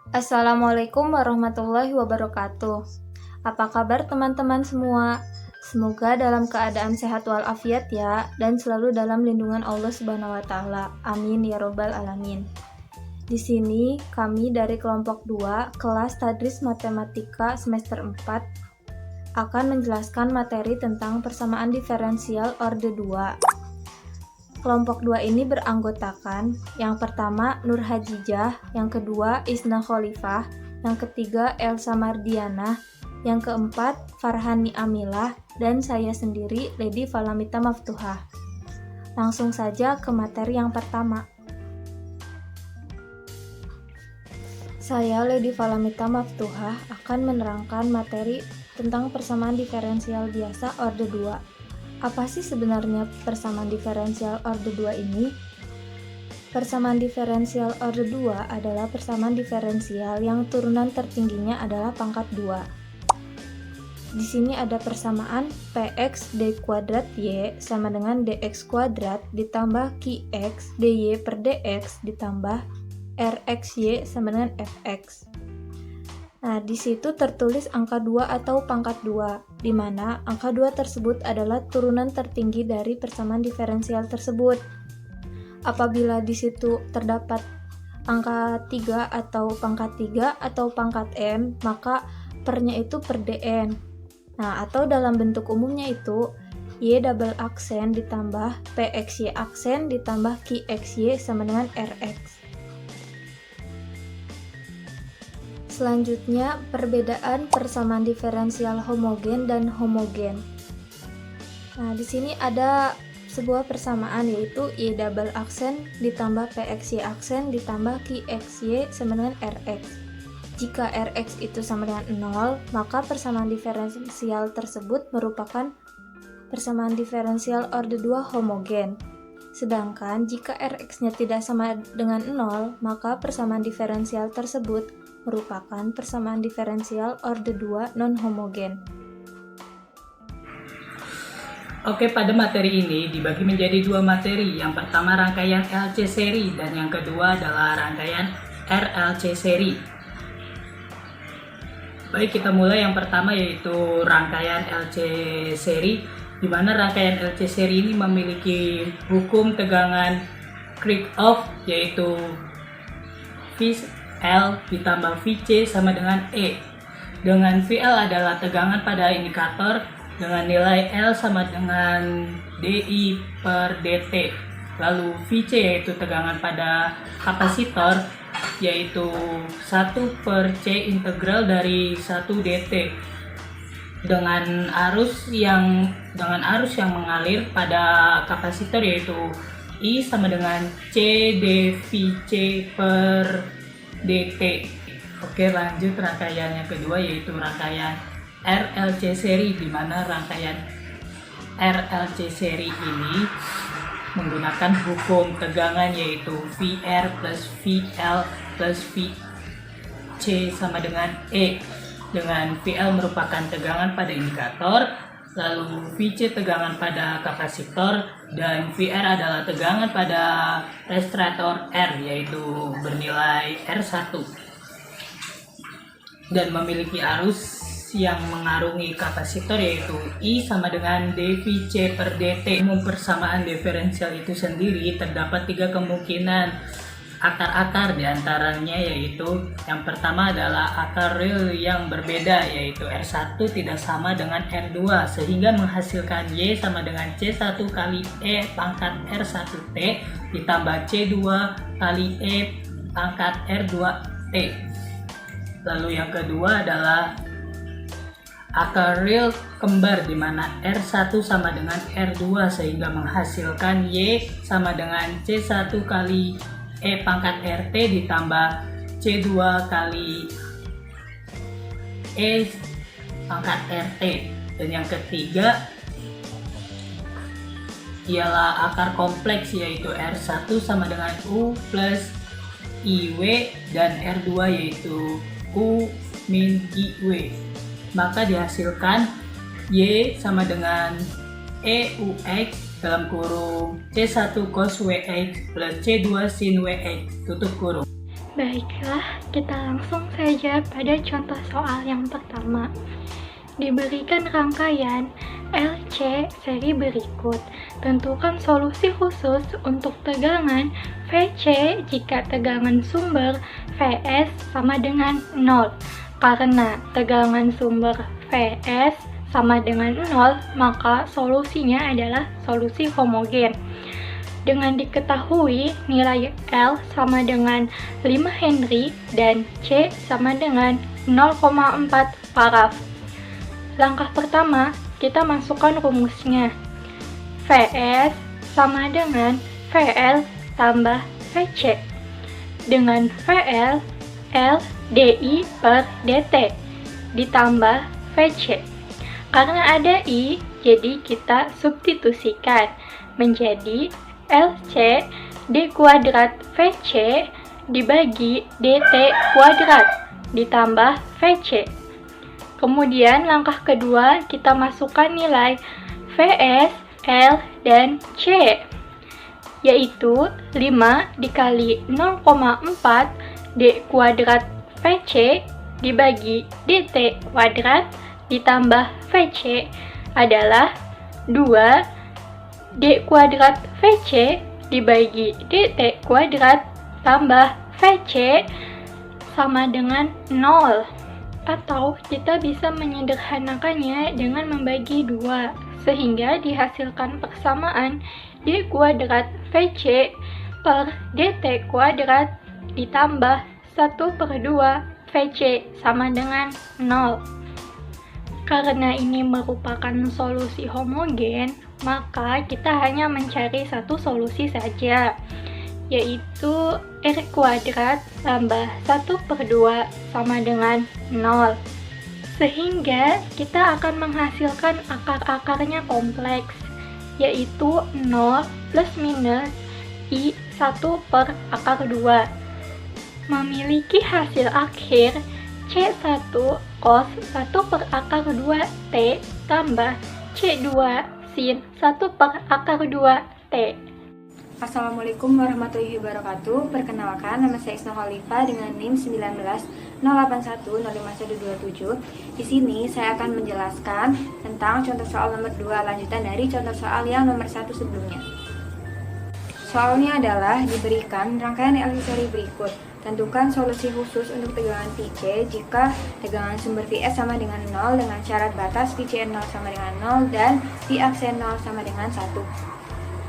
Assalamualaikum warahmatullahi wabarakatuh. Apa kabar teman-teman semua? Semoga dalam keadaan sehat walafiat ya, dan selalu dalam lindungan Allah Subhanahu wa taala. Amin ya robbal alamin. Di sini kami dari kelompok 2 kelas Tadris Matematika semester 4 akan menjelaskan materi tentang persamaan diferensial orde 2. Kelompok 2 ini beranggotakan yang pertama Nur Hajijah, yang kedua Isna Khalifah, yang ketiga Elsa Mardiana, yang keempat Farhani Amilah, dan saya sendiri Lady Falamita Maftuhah. Langsung saja ke materi yang pertama. Saya Lady Falamita Maftuhah akan menerangkan materi tentang persamaan diferensial biasa orde 2. Apa sih sebenarnya persamaan diferensial orde 2 ini? Persamaan diferensial orde 2 adalah persamaan diferensial yang turunan tertingginya adalah pangkat 2. Di sini ada persamaan Px d kuadrat y sama dengan dx kuadrat ditambah qx dy per dx ditambah rxy sama dengan fx. Nah, di situ tertulis angka 2 atau pangkat 2, di mana angka 2 tersebut adalah turunan tertinggi dari persamaan diferensial tersebut. Apabila di situ terdapat angka 3 atau pangkat 3 atau pangkat n, maka pernya itu per dn. Nah, atau dalam bentuk umumnya itu y double aksen ditambah pxy aksen ditambah qxy sama dengan rx. Selanjutnya, perbedaan persamaan diferensial homogen dan homogen. Nah, di sini ada sebuah persamaan yaitu y double aksen ditambah pxy aksen ditambah qxy sama dengan rx. Jika rx itu sama dengan 0, maka persamaan diferensial tersebut merupakan persamaan diferensial orde 2 homogen. Sedangkan jika rx-nya tidak sama dengan 0, maka persamaan diferensial tersebut merupakan persamaan diferensial orde 2 non-homogen. Oke, pada materi ini dibagi menjadi dua materi. Yang pertama rangkaian LC seri dan yang kedua adalah rangkaian RLC seri. Baik, kita mulai yang pertama yaitu rangkaian LC seri, di mana rangkaian LC seri ini memiliki hukum tegangan Kirchhoff yaitu VL ditambah VC sama dengan E, dengan VL adalah tegangan pada indikator dengan nilai L sama dengan DI per DT, lalu VC yaitu tegangan pada kapasitor yaitu 1 per C integral dari 1 DT dengan arus yang mengalir pada kapasitor yaitu I sama dengan C dVC per DT. Oke, lanjut rangkaian yang kedua yaitu rangkaian RLC seri, di mana rangkaian RLC seri ini menggunakan hukum tegangan yaitu VR plus VL plus VC sama dengan E, dengan VL merupakan tegangan pada indikator, lalu VC tegangan pada kapasitor, dan VR adalah tegangan pada resistor R yaitu bernilai R1 dan memiliki arus yang mengarungi kapasitor yaitu I sama dengan dVC per DT. Umum persamaan diferensial itu sendiri terdapat 3 kemungkinan akar-akar, diantaranya yaitu yang pertama adalah akar real yang berbeda yaitu R1 tidak sama dengan R2 sehingga menghasilkan Y sama dengan C1 kali E pangkat R1T ditambah C2 kali E pangkat R2T. Lalu yang kedua adalah akar real kembar di mana R1 sama dengan R2 sehingga menghasilkan Y sama dengan C1 kali E pangkat RT ditambah C2 kali E pangkat RT. Dan yang ketiga ialah akar kompleks yaitu R1 sama dengan U plus IW dan R2 yaitu U min IW. Maka dihasilkan Y sama dengan EUX dalam kurung C1 cos WX plus C2 sin WX tutup kurung. Baiklah, kita langsung saja pada contoh soal yang pertama. Diberikan rangkaian LC seri berikut. Tentukan solusi khusus untuk tegangan VC jika tegangan sumber Vs sama dengan 0. Karena tegangan sumber Vs sama dengan 0, maka solusinya adalah solusi homogen. Dengan diketahui nilai L sama dengan 5 Henry dan C sama dengan 0,4 Farad. Langkah pertama, kita masukkan rumusnya. Vs sama dengan VL tambah Vc. Dengan VL, L dI per dt ditambah Vc. Karena ada I, jadi kita substitusikan menjadi LC D kuadrat VC dibagi DT kuadrat ditambah VC. Kemudian langkah kedua, kita masukkan nilai Vs, L, dan C, yaitu 5 dikali 0,4 D kuadrat VC dibagi DT kuadrat ditambah VC adalah 2 D kuadrat VC dibagi DT kuadrat tambah VC sama dengan 0. Atau kita bisa menyederhanakannya dengan membagi 2, sehingga dihasilkan persamaan D kuadrat VC per DT kuadrat ditambah 1/2 VC sama dengan 0. Karena ini merupakan solusi homogen, maka kita hanya mencari satu solusi saja, yaitu R kuadrat tambah 1/2 sama dengan 0. Sehingga kita akan menghasilkan akar-akarnya kompleks, yaitu 0 plus minus I 1/2. Memiliki hasil akhir C1 cos 1/2 T tambah C2 sin 1/2 T. Assalamualaikum warahmatullahi wabarakatuh. Perkenalkan, nama saya Isna Khalifah dengan NIM 19 081 05127. Di sini saya akan menjelaskan tentang contoh soal nomor 2 lanjutan dari contoh soal yang nomor 1 sebelumnya. Soalnya adalah diberikan rangkaian LC seri berikut. Tentukan solusi khusus untuk tegangan VC jika tegangan sumber Vs sama dengan 0 dengan syarat batas VC 0 sama dengan 0 dan Vx 0 sama dengan 1.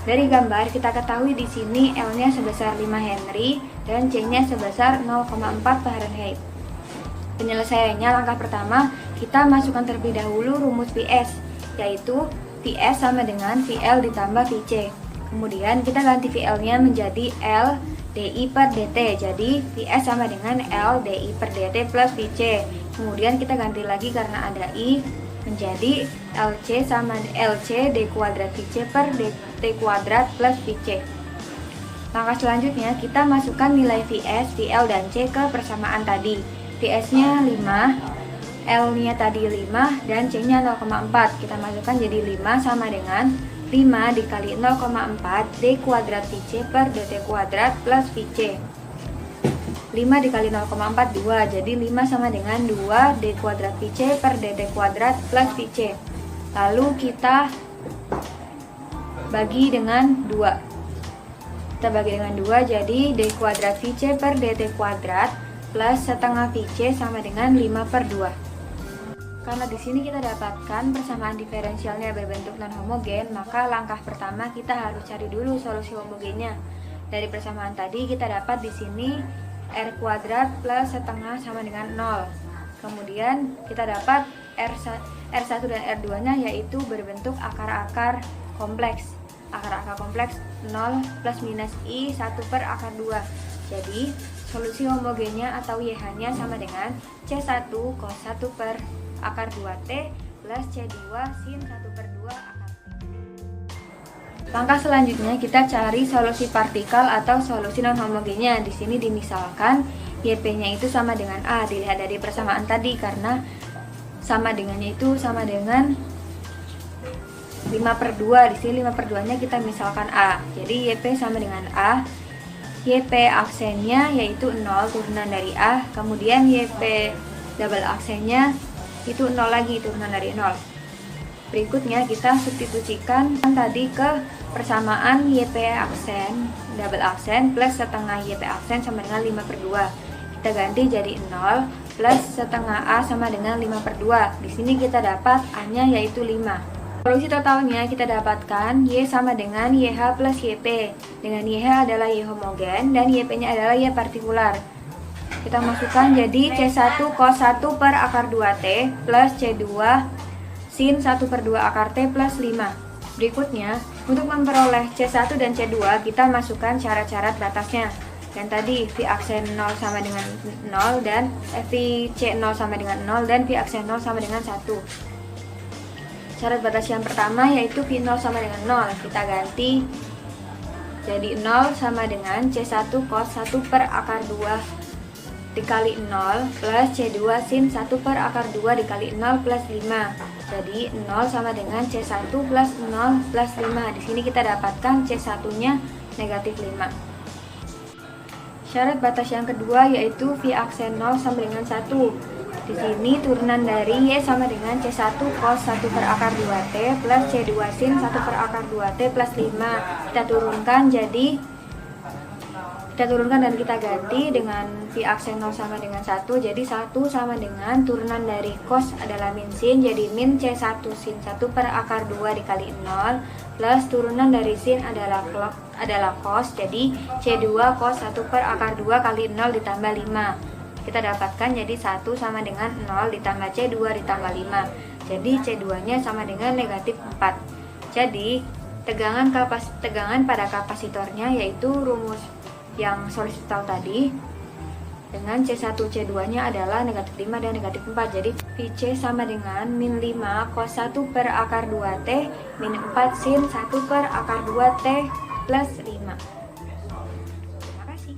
Dari gambar kita ketahui di sini L-nya sebesar 5 Henry dan C-nya sebesar 0,4 Fahrenheit. Penyelesaiannya langkah pertama, kita masukkan terlebih dahulu rumus Vs, yaitu Vs sama dengan VL ditambah Vc. Kemudian kita ganti VL-nya menjadi L dI per dt, jadi Vs sama dengan L dI per dt plus Vc. Kemudian kita ganti lagi karena ada I menjadi LC sama LC D kuadrat Vc per dt kuadrat plus Vc. Langkah selanjutnya kita masukkan nilai Vs, VL, dan C ke persamaan tadi. Vs-nya 5, L-nya tadi 5, dan C-nya 0,4. Kita masukkan jadi 5 sama dengan 5 dikali 0,4 D kuadrat Vc per dt kuadrat plus Vc. 5 dikali 0,4 2, jadi 5 sama dengan 2 D kuadrat Vc per dt kuadrat plus Vc. Lalu kita bagi dengan 2. Kita bagi dengan 2, jadi D kuadrat Vc per dt kuadrat plus setengah Vc sama dengan 5/2. Karena di sini kita dapatkan persamaan diferensialnya berbentuk non-homogen, maka langkah pertama kita harus cari dulu solusi homogennya. Dari persamaan tadi kita dapat di sini R kuadrat plus setengah sama dengan 0. Kemudian kita dapat R1 dan R2-nya yaitu berbentuk akar-akar kompleks. Akar-akar kompleks 0 plus minus I 1/2. Jadi solusi homogennya atau YH-nya sama dengan C1 cos 1/2T plus C2 sin 1/2 akar T. Langkah selanjutnya kita cari solusi partikel atau solusi non homogennya. Di sini dimisalkan YP-nya itu sama dengan A, dilihat dari persamaan tadi karena sama dengannya itu sama dengan 5/2. Di sini 5/2-nya kita misalkan A. Jadi YP sama dengan A. YP aksennya yaitu 0 turunan dari A, kemudian YP double aksennya itu 0 lagi turunan dari 0. Berikutnya kita substitusikan tadi ke persamaan YP aksen double aksen plus setengah YP aksen sama dengan 5/2. Kita ganti jadi 0 plus setengah A sama dengan 5/2. Di sini kita dapat A-nya yaitu 5. Solusi totalnya kita dapatkan Y sama dengan YH plus YP. Dengan YH adalah Y homogen dan YP-nya adalah Y partikular. Kita masukkan jadi C1 cos 1 per akar 2T plus C2 sin 1/2 akar T plus 5. Berikutnya, untuk memperoleh C1 dan C2, kita masukkan syarat-syarat batasnya. Dan tadi V aksen 0 sama dengan 0 dan V C0 sama dengan 0 dan V aksen 0 sama dengan 1. Syarat batas yang pertama yaitu V0 sama dengan 0. Kita ganti jadi 0 sama dengan C1 cos 1 per akar 2 dikali 0 plus C2 sin 1 per akar 2 dikali 0 plus 5. Jadi 0 sama dengan C1 plus 0 plus 5. Di sini kita dapatkan C1-nya negatif 5. Syarat batas yang kedua yaitu V aksen 0 sama dengan 1. Di sini turunan dari Y sama dengan C1 cos 1 per akar 2T plus C2 sin 1 per akar 2T plus 5. Kita turunkan dan kita ganti dengan V aksen 0 sama dengan 1. Jadi 1 sama dengan turunan dari cos adalah min sin, jadi min C1 sin 1 per akar 2 dikali 0 plus turunan dari sin adalah cos, jadi C2 cos 1 per akar 2 kali 0 ditambah 5. Kita dapatkan jadi 1 sama dengan 0 ditambah C2 ditambah 5. Jadi C2-nya sama dengan negatif 4. Jadi tegangan pada kapasitornya yaitu rumus yang solusi total tadi dengan C1 C2 nya adalah negatif 5 dan negatif 4. Jadi VC sama dengan min 5 cos 1 per akar 2T min 4 sin 1 per akar 2T plus 5. Terima kasih.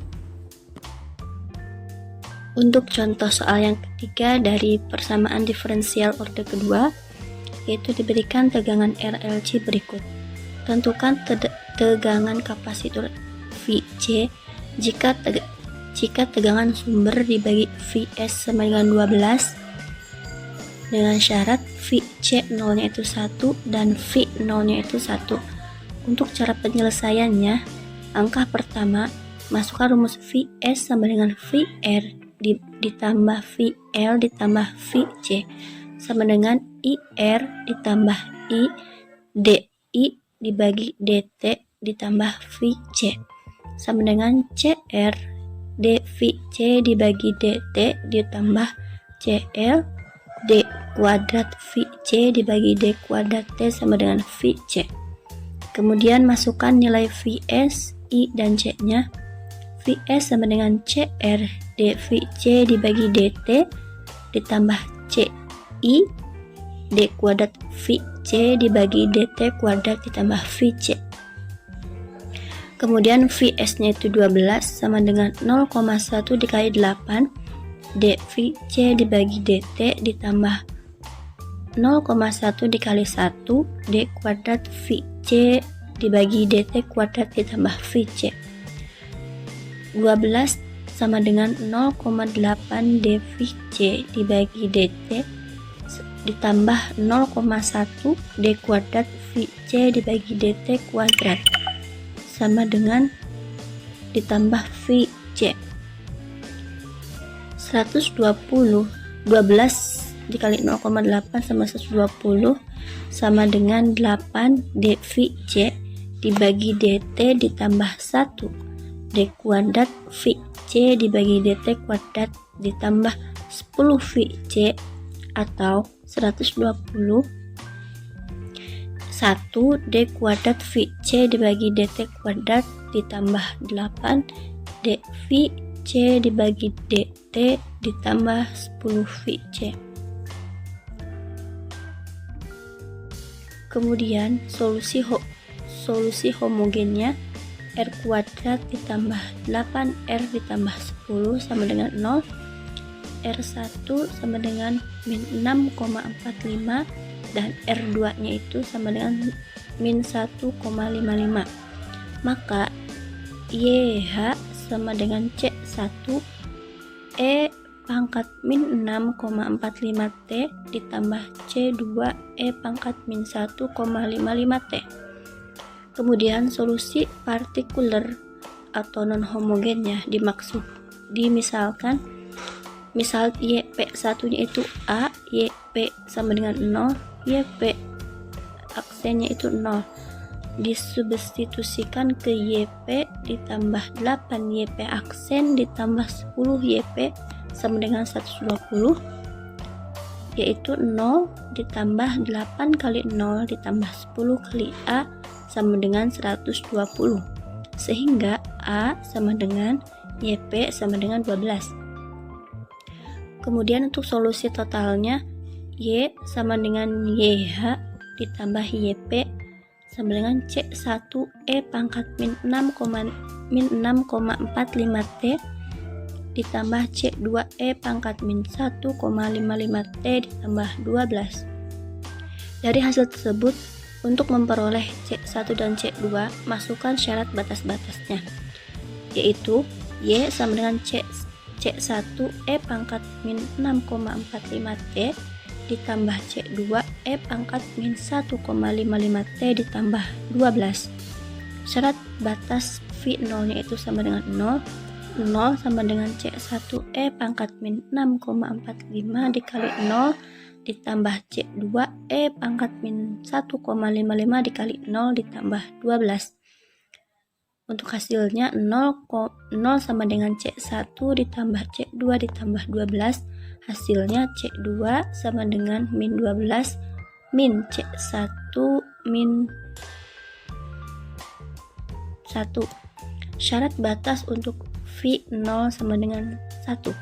Untuk contoh soal yang ketiga dari persamaan diferensial orde kedua, yaitu diberikan tegangan RLC berikut. Tentukan tegangan kapasitor VC jika tegangan sumber dibagi Vs sama dengan 12 dengan syarat Vc 0-nya itu 1 dan V 0-nya itu 1. Untuk cara penyelesaiannya, langkah pertama, masukkan rumus Vs sama dengan Vr ditambah VL ditambah Vc sama dengan IR ditambah I DI dibagi DT ditambah Vc sama dengan CR dVc dibagi DT ditambah CL D kuadrat Vc dibagi D kuadrat T sama dengan Vc. Kemudian masukkan nilai Vs, I dan C nya. Vs sama dengan CR dVc dibagi DT ditambah CI D kuadrat Vc dibagi DT kuadrat ditambah Vc. Kemudian Vs-nya itu 12 sama dengan 0,1 dikali 8 dVc dibagi dt ditambah 0,1 dikali 1 d kuadrat Vc dibagi dt kuadrat ditambah Vc. 12 sama dengan 0,8 dVc dibagi dt ditambah 0,1 d kuadrat Vc dibagi dt kuadrat sama dengan ditambah Vc. 120 12 dikali 0,8 sama 120 sama dengan 8 dVc dibagi dt ditambah 1 d kuadrat Vc dibagi dt kuadrat ditambah 10 Vc atau 120 1 d kuadrat Vc dibagi dt kuadrat ditambah 8 dVc dibagi dt ditambah 10 Vc. Kemudian solusi homogennya R kuadrat ditambah 8R ditambah 10 sama dengan 0. R1 sama dengan min 6,45 dan R2 nya itu sama dengan min 1,55. Maka YH sama dengan C1 E pangkat min 6,45T ditambah C2 E pangkat min 1,55T. Kemudian solusi partikular atau non-homogennya dimisal YP1 nya itu A, YP sama dengan 0, YP aksennya itu 0. Disubstitusikan ke YP ditambah 8 YP aksen ditambah 10 YP sama dengan 120, yaitu 0 ditambah 8 kali 0 ditambah 10 kali A sama dengan 120, sehingga A sama dengan YP sama dengan 12. Kemudian untuk solusi totalnya, Y sama dengan YH ditambah YP sama dengan C1 E pangkat min 6,45T ditambah C2 E pangkat min 1,55T ditambah 12. Dari hasil tersebut, untuk memperoleh C1 dan C2, masukkan syarat batas-batasnya, yaitu Y sama dengan C1 E pangkat min 6,45T ditambah C2 E pangkat min 1,55T ditambah 12. Syarat batas V0 nya itu sama dengan 0 sama dengan C1 E pangkat min 6,45 dikali 0 ditambah C2 E pangkat min 1,55 dikali 0 ditambah 12. Untuk hasilnya 0 sama dengan C1 ditambah C2 ditambah 12, hasilnya C2 sama dengan min 12 min C1 min 1. Syarat batas untuk V0 sama dengan 1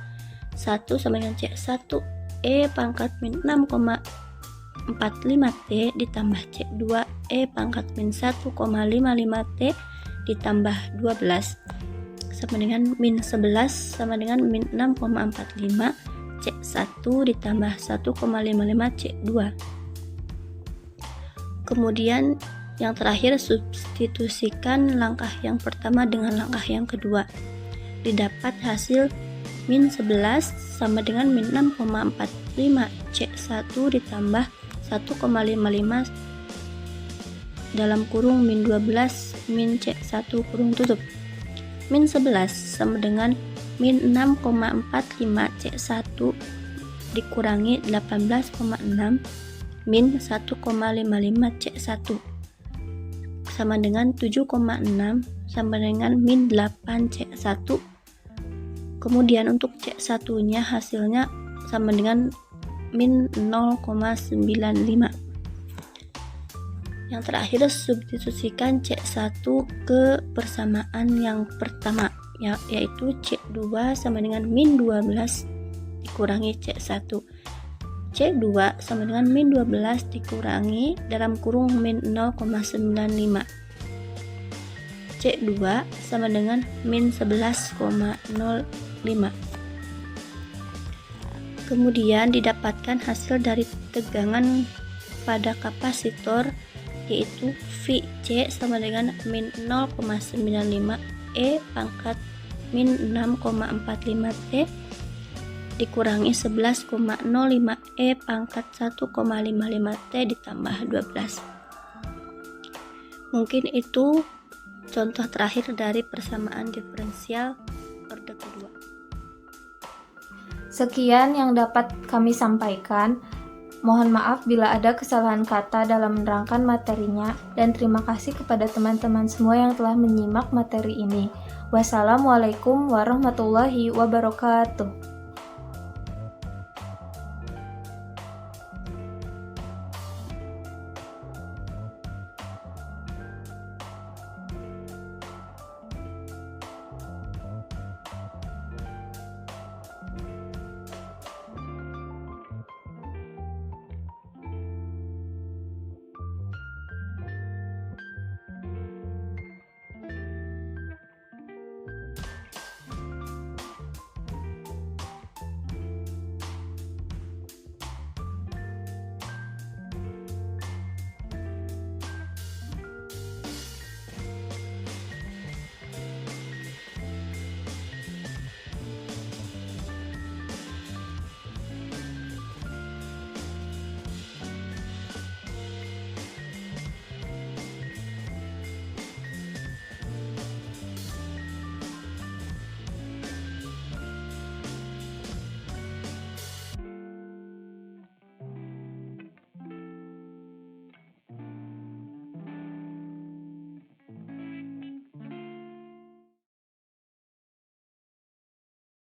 sama dengan C1 E pangkat min 6,45T ditambah C2 E pangkat min 1,55T ditambah 12 sama dengan min 11 sama dengan min 6,45 C1 ditambah 1,55 C2. Kemudian yang terakhir, substitusikan langkah yang pertama dengan langkah yang kedua. Didapat hasil min 11 sama dengan min 6,45 C1 ditambah 1,55 dalam kurung min 12 min C1 kurung tutup. Min 11 sama dengan min 6,45 C1 dikurangi 18,6 min 1,55 C1 sama dengan 7,6 sama dengan min 8 C1. Kemudian untuk C1 nya hasilnya sama dengan min 0,95. Yang terakhir, substitusikan C1 ke persamaan yang pertama, yaitu C2 sama dengan min 12 dikurangi C1. C2 sama dengan min 12 dikurangi dalam kurung min 0,95. C2 sama dengan min 11,05. Kemudian didapatkan hasil dari tegangan pada kapasitor, yaitu VC sama dengan min 0,95 E pangkat min 6,45T dikurangi 11,05 E pangkat 1,55T ditambah 12. Mungkin itu contoh terakhir dari persamaan diferensial orde kedua. Sekian yang dapat kami sampaikan. Mohon maaf bila ada kesalahan kata dalam menerangkan materinya, dan terima kasih kepada teman-teman semua yang telah menyimak materi ini. Wassalamualaikum warahmatullahi wabarakatuh.